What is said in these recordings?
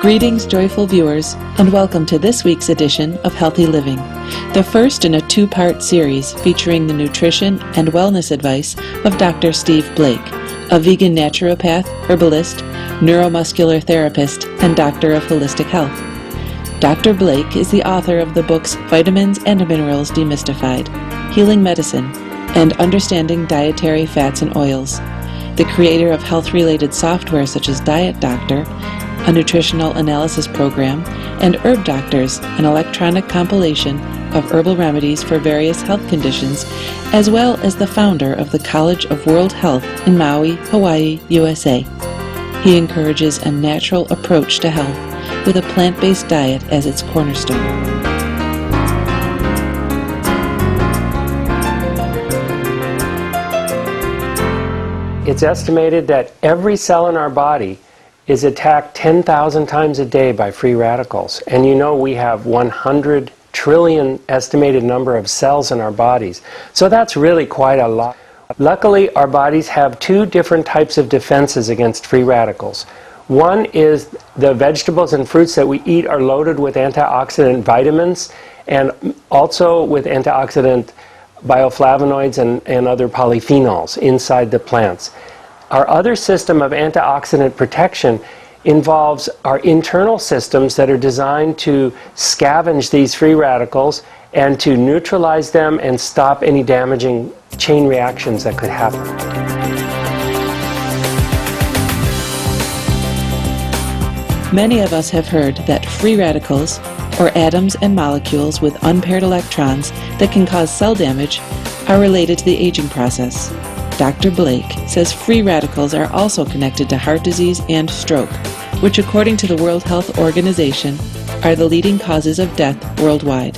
Greetings, joyful viewers, and welcome to this week's edition of Healthy Living, the first in a two-part series featuring the nutrition and wellness advice of Dr. Steve Blake, a vegan naturopath, herbalist, neuromuscular therapist, and doctor of holistic health. Dr. Blake is the author of the books Vitamins and Minerals Demystified, Healing Medicine, and Understanding Dietary Fats and Oils, the creator of health-related software such as Diet Doctor, a nutritional analysis program, and Herb Doctors, an electronic compilation of herbal remedies for various health conditions, as well as the founder of the College of World Health in Maui, Hawaii, USA. He encourages a natural approach to health with a plant-based diet as its cornerstone. It's estimated that every cell in our body is attacked 10,000 times a day by free radicals. And you know we have 100 trillion estimated number of cells in our bodies. So that's really quite a lot. Luckily, our bodies have two different types of defenses against free radicals. One is the vegetables and fruits that we eat are loaded with antioxidant vitamins and also with antioxidant bioflavonoids and other polyphenols inside the plants. Our other system of antioxidant protection involves our internal systems that are designed to scavenge these free radicals and to neutralize them and stop any damaging chain reactions that could happen. Many of us have heard that free radicals, or atoms and molecules with unpaired electrons that can cause cell damage, are related to the aging process. Dr. Blake says free radicals are also connected to heart disease and stroke, which according to the World Health Organization are the leading causes of death worldwide.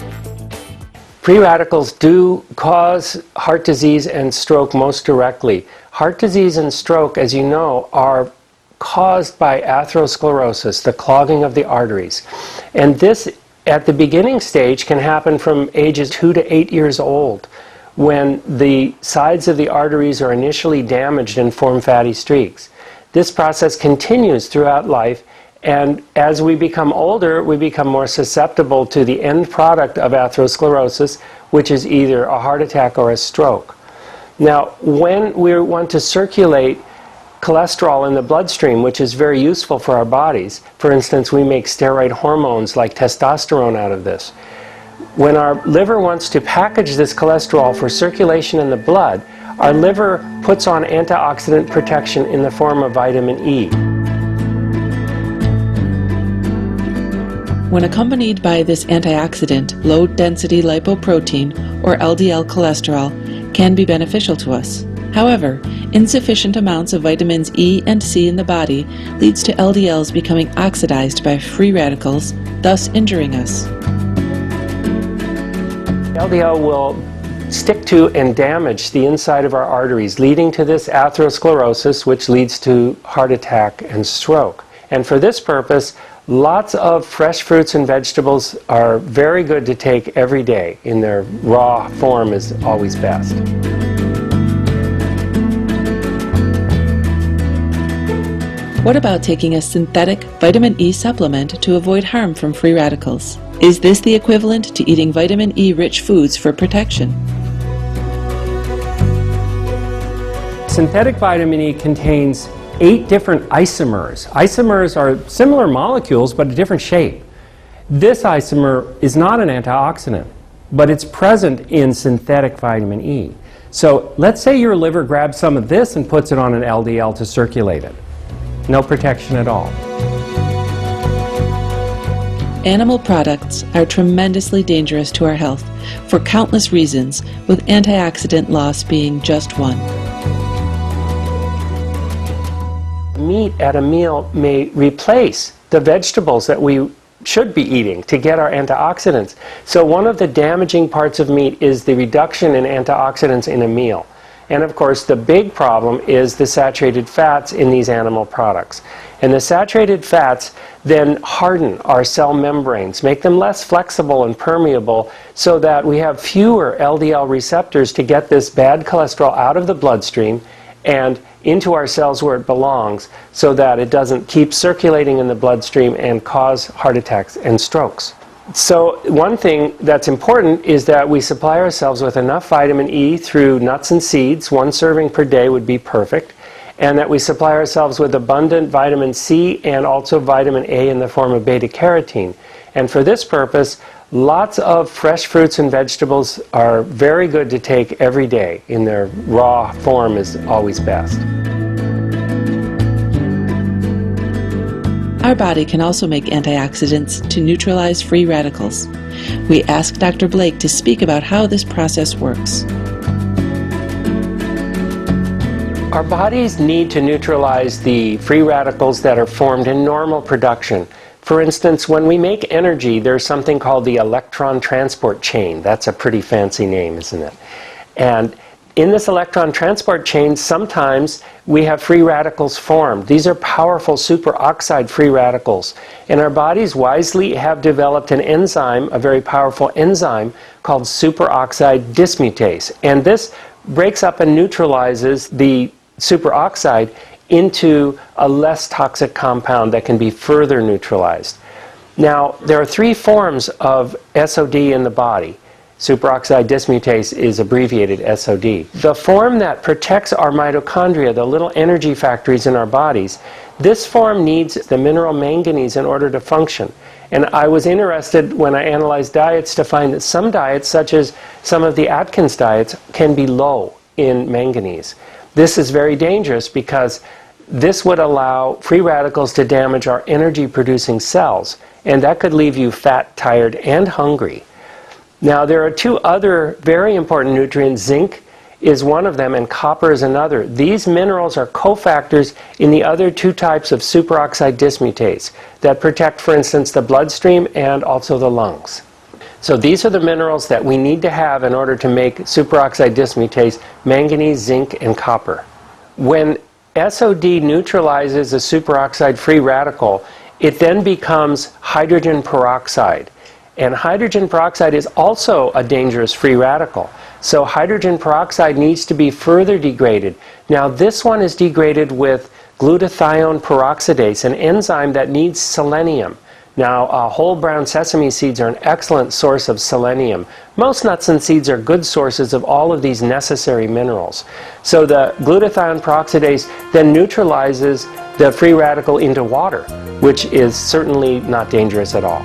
Free radicals do cause heart disease and stroke most directly. Heart disease and stroke, as you know, are caused by atherosclerosis, the clogging of the arteries. And this, at the beginning stage, can happen from ages 2 to 8 years old, when the sides of the arteries are initially damaged and form fatty streaks. This process continues throughout life, and as we become older, we become more susceptible to the end product of atherosclerosis, which is either a heart attack or a stroke. Now, when we want to circulate cholesterol in the bloodstream, which is very useful for our bodies, for instance, we make steroid hormones like testosterone out of this. When our liver wants to package this cholesterol for circulation in the blood, our liver puts on antioxidant protection in the form of vitamin E. When accompanied by this antioxidant, low-density lipoprotein, or LDL cholesterol, can be beneficial to us. However, insufficient amounts of vitamins E and C in the body leads to LDLs becoming oxidized by free radicals, thus injuring us. LDL will stick to and damage the inside of our arteries, leading to this atherosclerosis, which leads to heart attack and stroke. And for this purpose, lots of fresh fruits and vegetables are very good to take every day. In their raw form is always best. What about taking a synthetic vitamin E supplement to avoid harm from free radicals? Is this the equivalent to eating vitamin E-rich foods for protection? Synthetic vitamin E contains 8 different isomers. Isomers are similar molecules but a different shape. This isomer is not an antioxidant, but it's present in synthetic vitamin E. So let's say your liver grabs some of this and puts it on an LDL to circulate it. No protection at all. Animal products are tremendously dangerous to our health for countless reasons, with antioxidant loss being just one. Meat at a meal may replace the vegetables that we should be eating to get our antioxidants. So one of the damaging parts of meat is the reduction in antioxidants in a meal. And of course, the big problem is the saturated fats in these animal products. And the saturated fats then harden our cell membranes, make them less flexible and permeable, so that we have fewer LDL receptors to get this bad cholesterol out of the bloodstream and into our cells where it belongs so that it doesn't keep circulating in the bloodstream and cause heart attacks and strokes. So one thing that's important is that we supply ourselves with enough vitamin E through nuts and seeds. 1 serving per day would be perfect. And that we supply ourselves with abundant vitamin C and also vitamin A in the form of beta-carotene. And for this purpose, lots of fresh fruits and vegetables are very good to take every day. In their raw form is always best. Our body can also make antioxidants to neutralize free radicals. We asked Dr. Blake to speak about how this process works. Our bodies need to neutralize the free radicals that are formed in normal production. For instance, when we make energy, there's something called the electron transport chain. That's a pretty fancy name, isn't it? And in this electron transport chain, sometimes we have free radicals formed. These are powerful superoxide free radicals. And our bodies wisely have developed an enzyme, a very powerful enzyme, called superoxide dismutase. And this breaks up and neutralizes the superoxide into a less toxic compound that can be further neutralized. Now, there are 3 forms of SOD in the body. Superoxide dismutase is abbreviated SOD. The form that protects our mitochondria, the little energy factories in our bodies, this form needs the mineral manganese in order to function. And I was interested when I analyzed diets to find that some diets, such as some of the Atkins diets, can be low in manganese. This is very dangerous because this would allow free radicals to damage our energy-producing cells, and that could leave you fat, tired, and hungry. Now, there are 2 other very important nutrients. Zinc is one of them, and copper is another. These minerals are cofactors in the other 2 types of superoxide dismutase that protect, for instance, the bloodstream and also the lungs. So these are the minerals that we need to have in order to make superoxide dismutase: manganese, zinc, and copper. When SOD neutralizes a superoxide free radical, it then becomes hydrogen peroxide. And hydrogen peroxide is also a dangerous free radical. So hydrogen peroxide needs to be further degraded. Now this one is degraded with glutathione peroxidase, an enzyme that needs selenium. Now, whole brown sesame seeds are an excellent source of selenium. Most nuts and seeds are good sources of all of these necessary minerals. So the glutathione peroxidase then neutralizes the free radical into water, which is certainly not dangerous at all.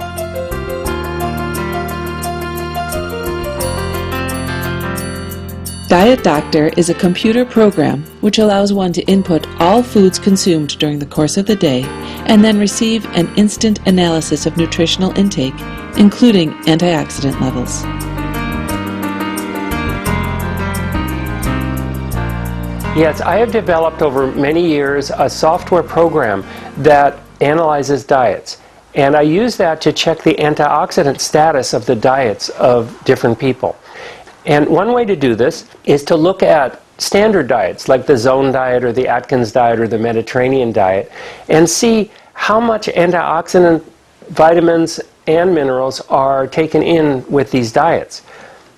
Diet Doctor is a computer program which allows one to input all foods consumed during the course of the day and then receive an instant analysis of nutritional intake, including antioxidant levels. Yes, I have developed over many years a software program that analyzes diets. And I use that to check the antioxidant status of the diets of different people. And one way to do this is to look at standard diets like the Zone diet or the Atkins diet or the Mediterranean diet and see how much antioxidant vitamins and minerals are taken in with these diets.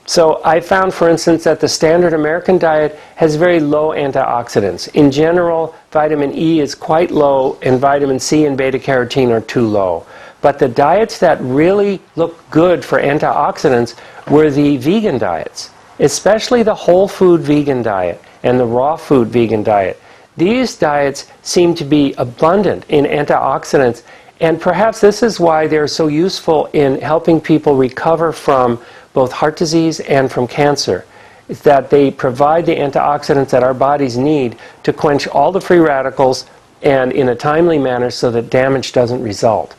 So I found, for instance, that the standard American diet has very low antioxidants. In general, vitamin E is quite low and vitamin C and beta-carotene are too low. But the diets that really look good for antioxidants were the vegan diets, especially the whole food vegan diet and the raw food vegan diet. These diets seem to be abundant in antioxidants, and perhaps this is why they're so useful in helping people recover from both heart disease and from cancer. It's that they provide the antioxidants that our bodies need to quench all the free radicals and in a timely manner so that damage doesn't result.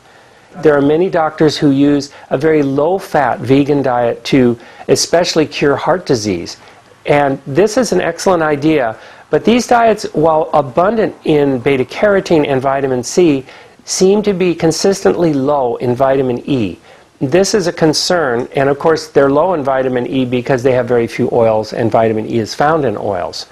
There are many doctors who use a very low-fat vegan diet to especially cure heart disease. And this is an excellent idea, but these diets, while abundant in beta-carotene and vitamin C, seem to be consistently low in vitamin E. This is a concern, and of course they're low in vitamin E because they have very few oils, and vitamin E is found in oils.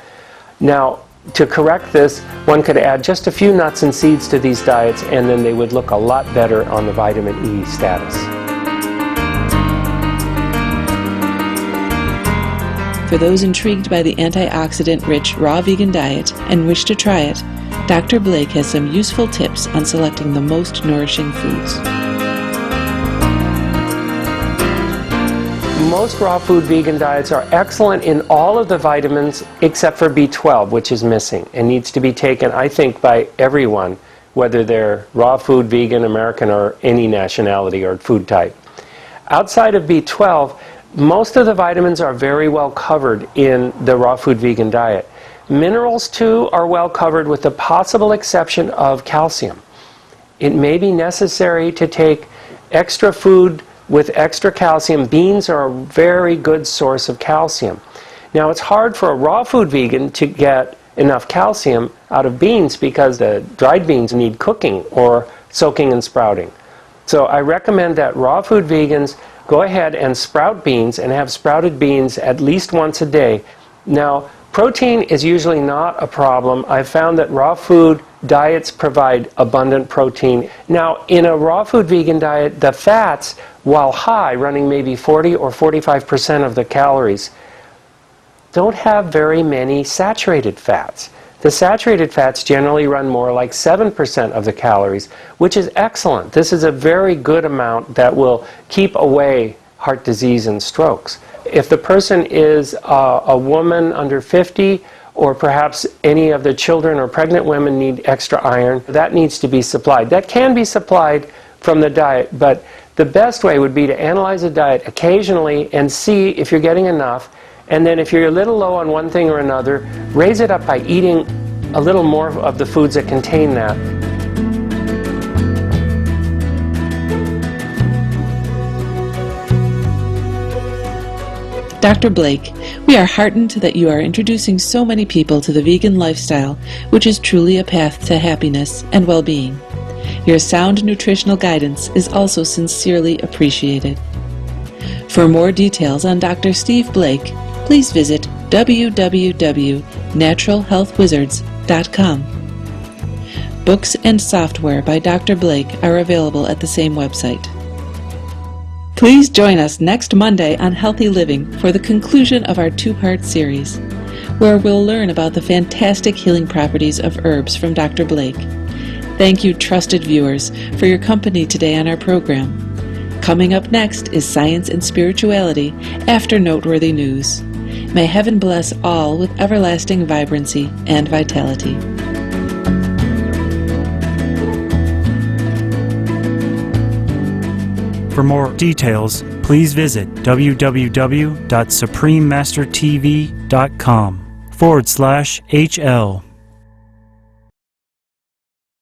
Now, to correct this, one could add just a few nuts and seeds to these diets, and then they would look a lot better on the vitamin E status. for those intrigued by the antioxidant-rich raw vegan diet and wish to try it, Dr. Blake has some useful tips on selecting the most nourishing foods. Most raw food vegan diets are excellent in all of the vitamins except for B12, which is missing and needs to be taken, I think, by everyone, whether they're raw food, vegan, American, or any nationality or food type. Outside of B12, most of the vitamins are very well covered in the raw food vegan diet. Minerals, too, are well covered with the possible exception of calcium. It may be necessary to take extra food with extra calcium. Beans are a very good source of calcium. Now, it's hard for a raw food vegan to get enough calcium out of beans because the dried beans need cooking or soaking and sprouting. So I recommend that raw food vegans go ahead and sprout beans and have sprouted beans at least once a day. Now, protein is usually not a problem. I've found that raw food diets provide abundant protein. Now, in a raw food vegan diet, the fats, while high, running maybe 40 or 45% of the calories, don't have very many saturated fats. The saturated fats generally run more like 7% of the calories, which is excellent. This is a very good amount that will keep away heart disease and strokes. If the person is a woman under 50, or perhaps any of the children or pregnant women need extra iron, that needs to be supplied. That can be supplied from the diet, but the best way would be to analyze the diet occasionally and see if you're getting enough. And then if you're a little low on one thing or another, raise it up by eating a little more of the foods that contain that. Dr. Blake, we are heartened that you are introducing so many people to the vegan lifestyle, which is truly a path to happiness and well-being. Your sound nutritional guidance is also sincerely appreciated. For more details on Dr. Steve Blake, please visit www.naturalhealthwizards.com. Books and software by Dr. Blake are available at the same website. Please join us next Monday on Healthy Living for the conclusion of our two-part series, where we'll learn about the fantastic healing properties of herbs from Dr. Blake. Thank you, trusted viewers, for your company today on our program. Coming up next is Science and Spirituality after Noteworthy News. May heaven bless all with everlasting vibrancy and vitality. For more details, please visit www.suprememastertv.com/HL.